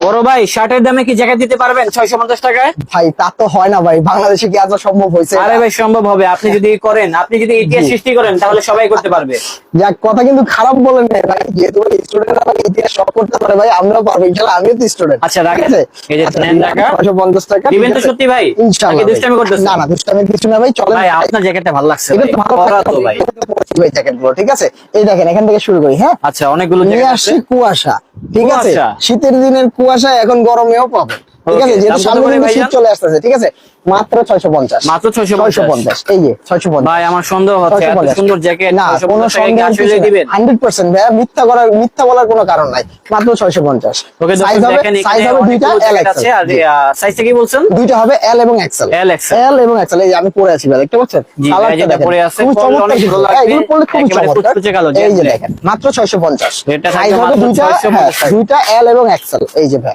বড় ভাই শার্টের দামে কি জ্যাকেট দিতে পারবেন 650 টাকায়? ভাই তা তো হয় না ভাই, বাংলাদেশে কি আজ সম্ভব হয়েছে? আরে ভাই সম্ভব হবে, আপনি যদি করেন, আপনি যদি ইতিহাস সৃষ্টি করেন তাহলে সবাই করতে পারবে। যাক, কথা কিন্তু খারাপ বলেন না ভাই, যেহেতু স্টুডেন্ট আমরা ইতিহাস সব করতে পারে ভাই, আমরাও পারবো ইনশাআল্লাহ, আমিও তো স্টুডেন্ট। আচ্ছা রাখেন, এই যে নেন টাকা 650 টাকা দিবেন তো সত্যি ভাই? ইনশাআল্লাহ। নাকি দুষ্টামি করতেছেন? না না, দুষ্টামি কিছু না ভাই, চলেন ভাই আপনার জ্যাকেটটা ভালো লাগছে এটা ভাই, তো ভালো করা তো ভাই। ভাই জ্যাকেট গুলো ঠিক আছে, এই দেখেন এখান থেকে শুরু করি। হ্যাঁ, আচ্ছা অনেকগুলো নিয়ে জ্যাকেট আসছি আছে। কুয়াশা, ঠিক আছে, কুয়াশা? শীতের দিনের কুয়াশা এখন গরমেও পাবেন, ঠিক Okay, আছে, যেহেতু দাম কত সামনে করে কিন্তু ভাইজান? শীত চলে আসতেছে, ঠিক আছে, মাত্র 650। মাত্র 650? এই যে 650। ভাই আমার সন্দেহ হচ্ছে, এত 650 সুন্দর জ্যাকেট না, কোনো 650 টাকায় কি আসলে দিবেন? 100% ভাইয়া, মিথ্যা বলার কোনো কারণ নাই, মাত্র 650। ওকে সাইজ দর্শক হবে, দেখেন সাইজ এখানে হবে দুইটা অনেকগুলো এল জ্যাকেট আছে। আর সাইজটা কি বলছেন? দুইটা হবে এল এবং এক্সেল। L, XL। এল এবং এক্সেল, এই যে আমি পরে আছি ভাই, দেখতে পাচ্ছেন জি, ভাই কালারটা যেটা দেখেন, পরে আছে, খুব পরলে চমৎকার অনেক কিন্তু। ভালো লাগবে। এগুলো পরলে খুব একেবারে চমৎকার। কুচকুচে কালো, এই যে jet black। দেখেন মাত্র 650। এটা সাইজ থাকবে হবে মাত্র দুইটা, 650 হ্যাঁ, টাকা। দুইটা এল এবং এক্সেল, এই যে ভাই